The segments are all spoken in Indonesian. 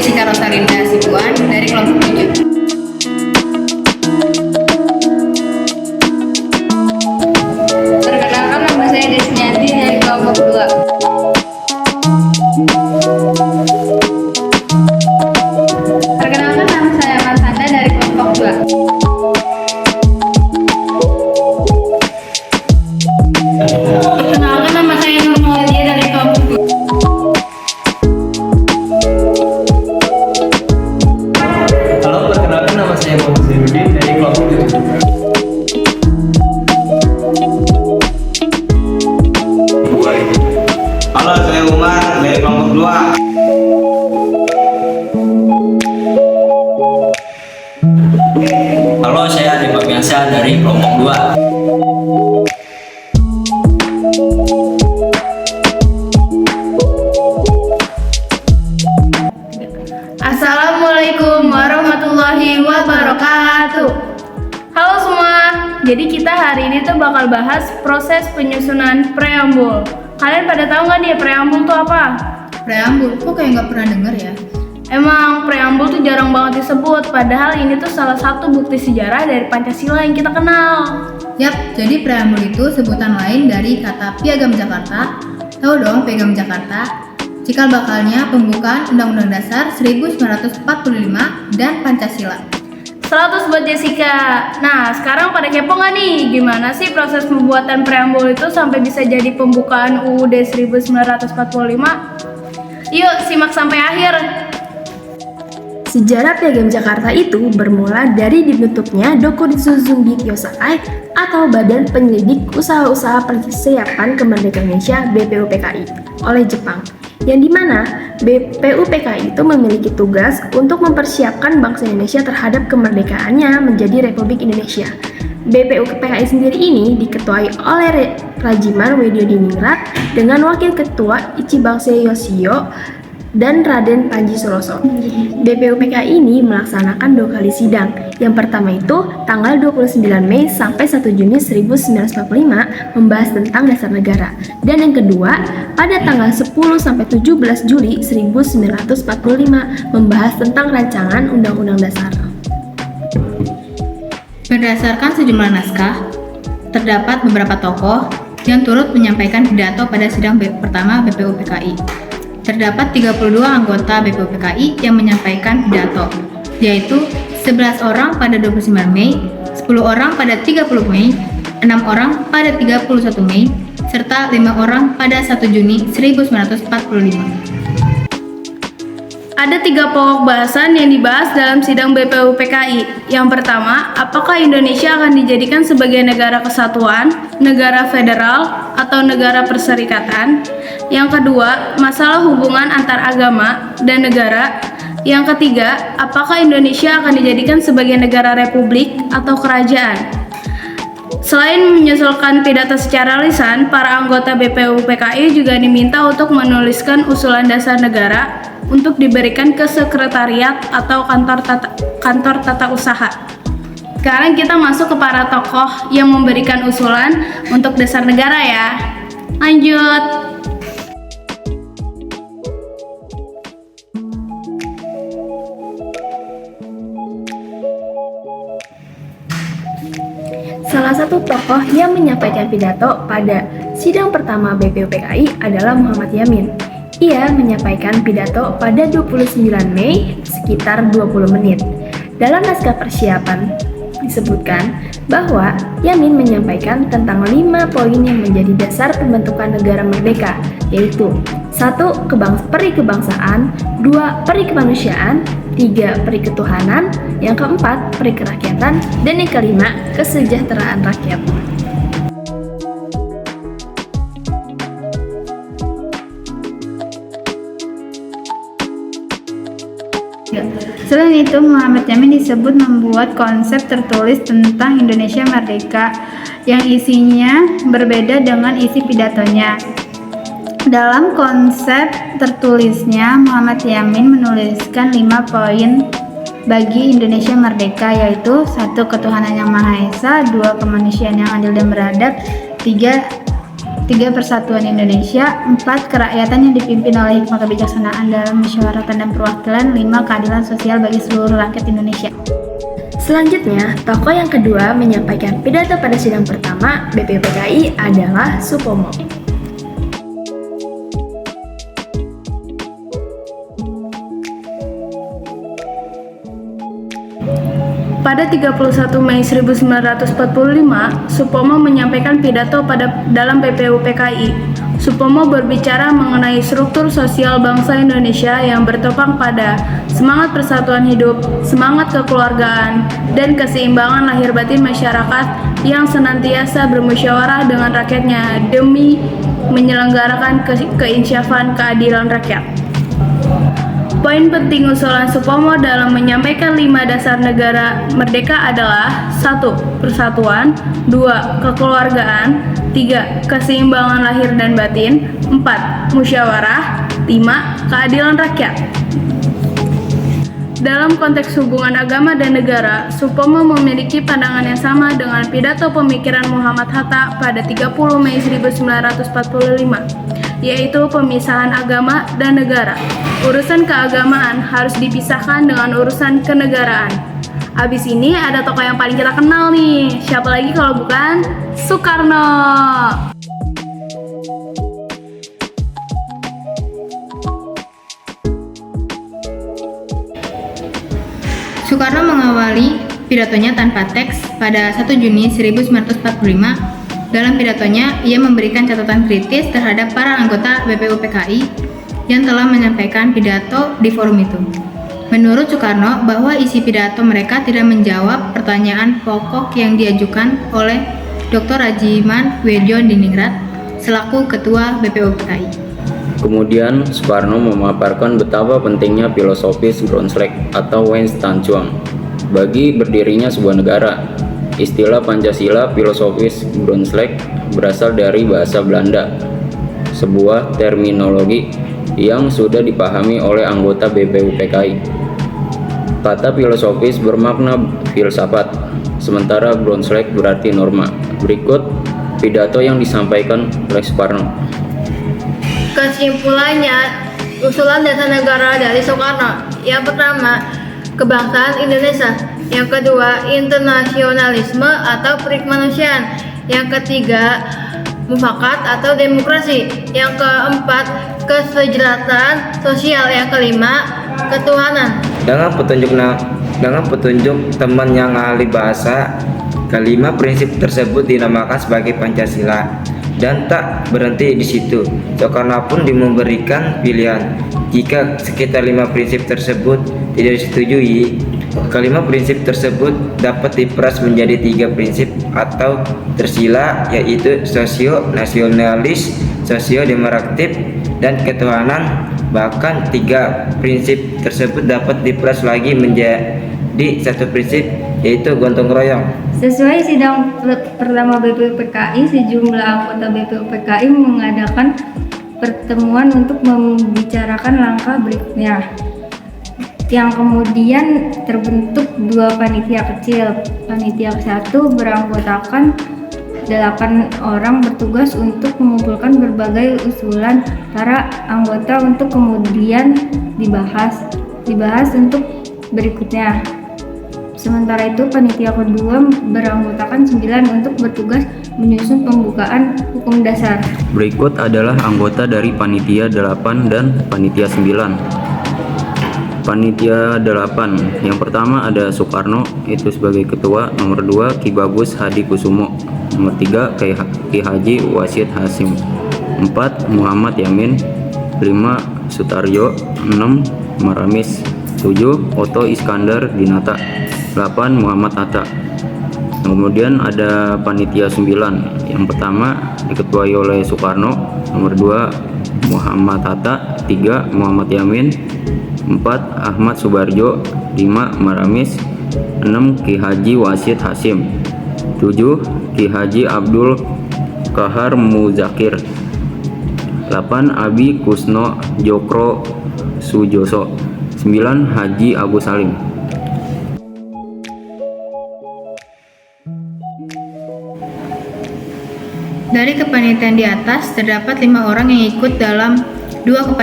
Jessica Rosalinda Sibuan dari kelompok 7. Perkenalkan, nama saya Desnianti dari kelompok 2. Perkenalkan, nama saya Marsanda dari kelompok 2. Perkenalkan, nama saya Nur Maulidia dari kelompok 2. Halo, perkenalkan nama saya Muhammad Zainuddin dari kelompok 7. Halo, saya Umar dari kelompok 2. Halo, saya Adi Fabiansyah dari kelompok 2. Assalamualaikum warahmatullahi wabarakatuh. Halo semua, jadi kita hari ini tuh bakal bahas proses penyusunan preambul. Kalian pada tahu nggak nih preambul tuh apa? Preambul, kok kayak nggak pernah denger ya? Emang preambul tuh jarang banget disebut, padahal ini tuh salah satu bukti sejarah dari Pancasila yang kita kenal. Yap, jadi preambul itu sebutan lain dari kata Piagam Jakarta. Tahu dong Piagam Jakarta? Cikal bakalnya pembukaan Undang-Undang Dasar 1945 dan Pancasila. 100 buat Jessica. Nah, sekarang pada kepo nggak nih? Gimana sih proses pembuatan preambul itu sampai bisa jadi pembukaan UUD 1945? Yuk, simak sampai akhir. Sejarah Piagam Jakarta itu bermula dari dibentuknya Dokuritsu Zumbi Kyosakai atau Badan Penyelidik Usaha-Usaha Persiapan Kemerdekaan Indonesia (BPUPKI) oleh Jepang, yang dimana BPUPKI itu memiliki tugas untuk mempersiapkan bangsa Indonesia terhadap kemerdekaannya menjadi Republik Indonesia. BPUPKI sendiri ini diketuai oleh Rajiman Weddiodiningrat dengan Wakil Ketua Ichibase Yoshio dan Raden Panji Suroso. BPUPKI ini melaksanakan 2 kali sidang. Yang pertama itu tanggal 29 Mei sampai 1 Juni 1945 membahas tentang dasar negara. Dan yang kedua pada tanggal 10 sampai 17 Juli 1945 membahas tentang rancangan Undang-Undang Dasar. Berdasarkan sejumlah naskah, terdapat beberapa tokoh yang turut menyampaikan pidato pada sidang pertama BPUPKI. Terdapat 32 anggota BPUPKI yang menyampaikan pidato, yaitu 11 orang pada 29 Mei, 10 orang pada 30 Mei, 6 orang pada 31 Mei, serta 5 orang pada 1 Juni 1945. Ada 3 pokok bahasan yang dibahas dalam sidang BPUPKI. Yang pertama, apakah Indonesia akan dijadikan sebagai negara kesatuan, negara federal, atau negara perserikatan? Yang kedua, masalah hubungan antar agama dan negara. Yang ketiga, apakah Indonesia akan dijadikan sebagai negara republik atau kerajaan? Selain menyusulkan pidato secara lisan, para anggota BPUPKI juga diminta untuk menuliskan usulan dasar negara untuk diberikan ke sekretariat atau kantor tata usaha. Sekarang kita masuk ke para tokoh yang memberikan usulan untuk dasar negara ya. Lanjut. Salah satu tokoh yang menyampaikan pidato pada sidang pertama BPUPKI adalah Muhammad Yamin. Ia menyampaikan pidato pada 29 Mei sekitar 20 menit. Dalam naskah persiapan disebutkan bahwa Yamin menyampaikan tentang 5 poin yang menjadi dasar pembentukan negara merdeka, yaitu 1. Peri kebangsaan, 2. Peri kemanusiaan, 3. Peri ketuhanan, yang keempat peri kerakyatan, dan yang kelima kesejahteraan rakyat. Selain itu, Muhammad Yamin disebut membuat konsep tertulis tentang Indonesia Merdeka yang isinya berbeda dengan isi pidatonya. Dalam konsep tertulisnya, Muhammad Yamin menuliskan 5 poin bagi Indonesia Merdeka, yaitu 1. Ketuhanan yang Maha Esa, 2. Kemanusiaan yang adil dan beradab, 3. 3. Persatuan Indonesia. 4. Kerakyatan yang dipimpin oleh hikmah kebijaksanaan dalam musyawaratan dan perwakilan. 5. Keadilan sosial bagi seluruh rakyat Indonesia. Selanjutnya, tokoh yang kedua menyampaikan pidato pada sidang pertama BPUPKI adalah Supomo. Pada 31 Mei 1945, Supomo menyampaikan pidato dalam BPUPKI. Supomo berbicara mengenai struktur sosial bangsa Indonesia yang bertopang pada semangat persatuan hidup, semangat kekeluargaan, dan keseimbangan lahir batin masyarakat yang senantiasa bermusyawarah dengan rakyatnya demi menyelenggarakan keinsyafan keadilan rakyat. Poin penting usulan Supomo dalam menyampaikan 5 dasar negara merdeka adalah 1. Persatuan, 2. Kekeluargaan, 3. Keseimbangan lahir dan batin, 4. Musyawarah, 5. Keadilan rakyat. Dalam konteks hubungan agama dan negara, Supomo memiliki pandangan yang sama dengan pidato pemikiran Muhammad Hatta pada 30 Mei 1945, yaitu pemisahan agama dan negara. Urusan keagamaan harus dipisahkan dengan urusan kenegaraan. Abis ini ada tokoh yang paling kita kenal nih, siapa lagi kalau bukan Soekarno. Soekarno mengawali pidatonya tanpa teks pada 1 Juni 1945. Dalam pidatonya, ia memberikan catatan kritis terhadap para anggota BPUPKI yang telah menyampaikan pidato di forum itu. Menurut Soekarno, bahwa isi pidato mereka tidak menjawab pertanyaan pokok yang diajukan oleh Dr. Rajiman Weddiondiningrat selaku Ketua BPUPKI. Kemudian, Soekarno memaparkan betapa pentingnya filosofis Groenslek atau Weinstanchuang bagi berdirinya sebuah negara. Istilah Pancasila filosofis Groenslek berasal dari bahasa Belanda, sebuah terminologi yang sudah dipahami oleh anggota BPUPKI. Kata filosofis bermakna filsafat, sementara Groenslek berarti norma. Berikut pidato yang disampaikan oleh Soekarno. Kesimpulannya, usulan dasar negara dari Soekarno. Yang pertama, kebangsaan Indonesia. Yang kedua, internasionalisme atau perikemanusiaan. Yang ketiga, mufakat atau demokrasi. Yang keempat, kesejahteraan sosial. Yang kelima, ketuhanan. Dengan petunjuk teman yang ahli bahasa, kelima prinsip tersebut dinamakan sebagai Pancasila. Dan tak berhenti di situ, Soekarno pun memberikan pilihan. Jika sekitar 5 prinsip tersebut tidak disetujui, kelima prinsip tersebut dapat diperas menjadi 3 prinsip atau tersila, yaitu sosio-nasionalis, sosio-demokratif, dan ketuhanan. Bahkan 3 prinsip tersebut dapat diperas lagi menjadi 1 prinsip, yaitu gotong royong. Sesuai sidang pertama BPUPKI, sejumlah anggota BPUPKI mengadakan pertemuan untuk membicarakan langkah berikutnya, yang kemudian terbentuk 2 panitia kecil. Panitia 1 beranggotakan 8 orang bertugas untuk mengumpulkan berbagai usulan para anggota untuk kemudian dibahas untuk berikutnya. Sementara itu, panitia kedua beranggotakan 9 untuk bertugas menyusun pembukaan hukum dasar. Berikut adalah anggota dari Panitia 8 dan Panitia 9. Panitia 8, yang pertama ada Soekarno, itu sebagai ketua. Nomor 2, Ki Bagus Hadi Kusumo. Nomor 3, Ki Haji Wasid Hasim. 4, Muhammad Yamin. 5, Sutarjo. 6, Maramis. 7, Oto Iskandar Dinata. 8, Muhammad Hatta. Kemudian ada Panitia 9, yang pertama diketuai oleh Soekarno. Nomor 2, Muhammad Hatta. 3, Muhammad Yamin. 4, Ahmad Subarjo. 5, Maramis. 6, Ki Haji Wasid Hasim. 7, Ki Haji Abdul Kahar Muzakir. 8, Abi Kusno Jokro Sujoso. 9, Haji Agus Salim. Dari kepanitiaan di atas, terdapat 5 orang yang ikut dalam 2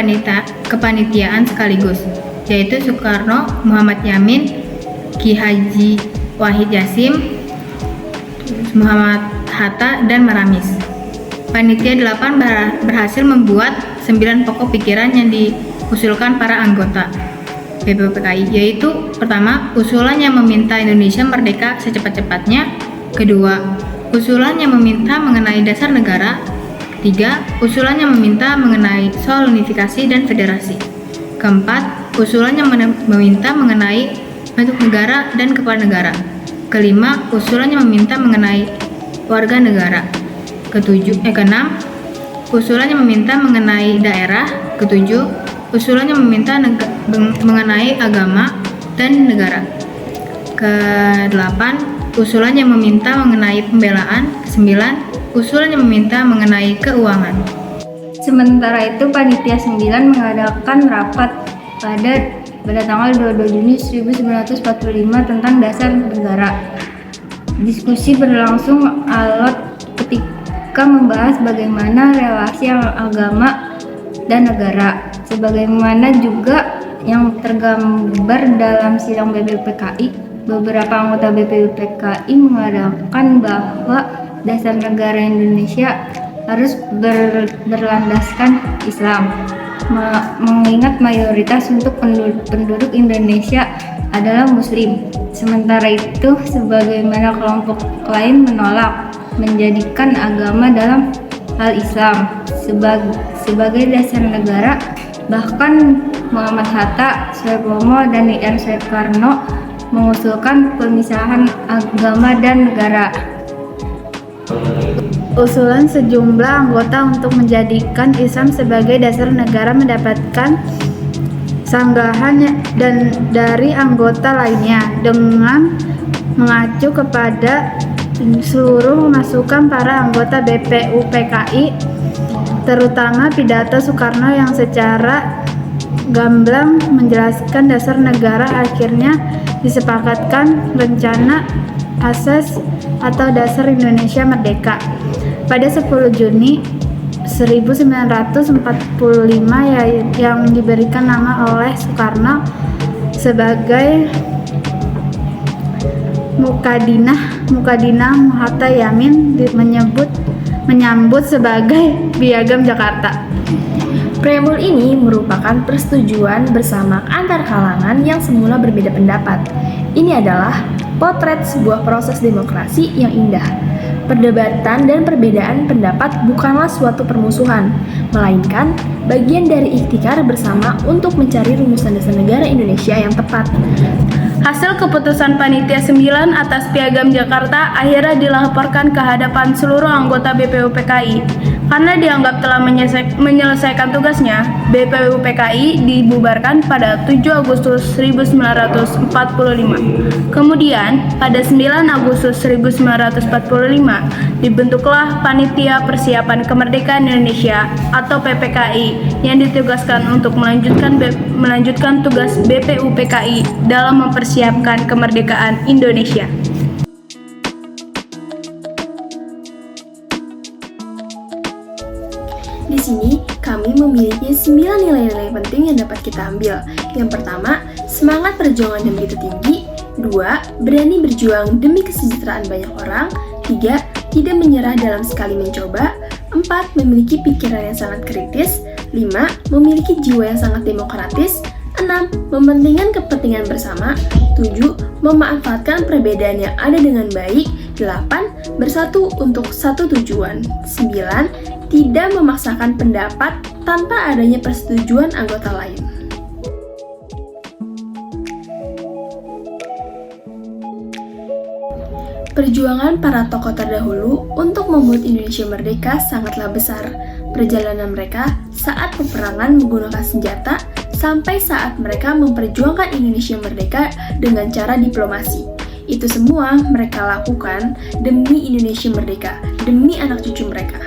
kepanitiaan sekaligus, yaitu Soekarno, Muhammad Yamin, Ki Haji Wahid Yasim, Muhammad Hatta, dan Maramis. Panitia 8 berhasil membuat 9 pokok pikiran yang diusulkan para anggota BPUPKI, yaitu pertama, usulan yang meminta Indonesia merdeka secepat-cepatnya. Kedua, usulan yang meminta mengenai dasar negara. Ketiga, usulan yang meminta mengenai soal unifikasi dan federasi. Keempat, usulan yang meminta mengenai bentuk negara dan kepala negara. Kelima, usulan yang meminta mengenai warga negara. Keenam, usulan yang meminta mengenai daerah. Ketujuh, usulan yang meminta mengenai agama dan negara. Kedelapan, usulan yang meminta mengenai pembelaan. Kesembilan, usulan yang meminta mengenai keuangan. Sementara itu, Panitia 9 mengadakan rapat pada tanggal 22 Juni 1945 tentang dasar negara. Diskusi berlangsung alot ketika membahas bagaimana relasi agama dan negara, sebagaimana juga yang tergambar dalam sidang BPUPKI. Beberapa anggota BPUPKI mengatakan bahwa dasar negara Indonesia harus berlandaskan Islam, mengingat mayoritas untuk penduduk Indonesia adalah Muslim. Sementara itu, sebagaimana kelompok lain menolak menjadikan agama dalam hal Islam sebagai dasar negara. Bahkan Muhammad Hatta, Soekarno, dan Ir. Soekarno mengusulkan pemisahan agama dan negara. Usulan sejumlah anggota untuk menjadikan Islam sebagai dasar negara mendapatkan sanggahan dan dari anggota lainnya dengan mengacu kepada seluruh masukan para anggota BPUPKI, terutama pidato Soekarno yang secara gamblang menjelaskan dasar negara. Akhirnya disepakatkan rencana asas atau dasar Indonesia merdeka pada 10 Juni 1945 yang diberikan nama oleh Soekarno sebagai Mukadinah Hatta Yamin menyambut sebagai Piagam Jakarta. Preambul ini merupakan persetujuan bersama antar kalangan yang semula berbeda pendapat. Ini adalah potret sebuah proses demokrasi yang indah. Perdebatan dan perbedaan pendapat bukanlah suatu permusuhan, melainkan bagian dari ikhtikar bersama untuk mencari rumusan dasar negara Indonesia yang tepat. Hasil keputusan Panitia 9 atas Piagam Jakarta akhirnya dilaporkan ke hadapan seluruh anggota BPUPKI. Karena dianggap telah menyelesaikan tugasnya, BPUPKI dibubarkan pada 7 Agustus 1945. Kemudian, pada 9 Agustus 1945, dibentuklah Panitia Persiapan Kemerdekaan Indonesia atau PPKI yang ditugaskan untuk melanjutkan tugas BPUPKI dalam mempersiapkan kemerdekaan Indonesia. Di sini, kami memiliki 9 nilai-nilai penting yang dapat kita ambil. Yang pertama, semangat perjuangan yang begitu tinggi. 2. Berani berjuang demi kesejahteraan banyak orang. 3. Tidak menyerah dalam sekali mencoba. 4. Memiliki pikiran yang sangat kritis. 5. Memiliki jiwa yang sangat demokratis. 6. Mementingkan kepentingan bersama. 7. Memanfaatkan perbedaan yang ada dengan baik. 8. Bersatu untuk satu tujuan. 9. Tidak memaksakan pendapat tanpa adanya persetujuan anggota lain. Perjuangan para tokoh terdahulu untuk membuat Indonesia merdeka sangatlah besar. Perjalanan mereka saat peperangan menggunakan senjata sampai saat mereka memperjuangkan Indonesia merdeka dengan cara diplomasi. Itu semua mereka lakukan demi Indonesia merdeka, demi anak cucu mereka.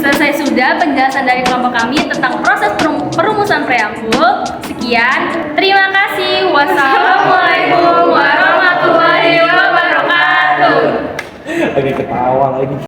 Selesai sudah penjelasan dari kelompok kami tentang proses perumusan preambul. Sekian, terima kasih. Wassalamualaikum warahmatullahi wabarakatuh. Lagi ketawa lagi.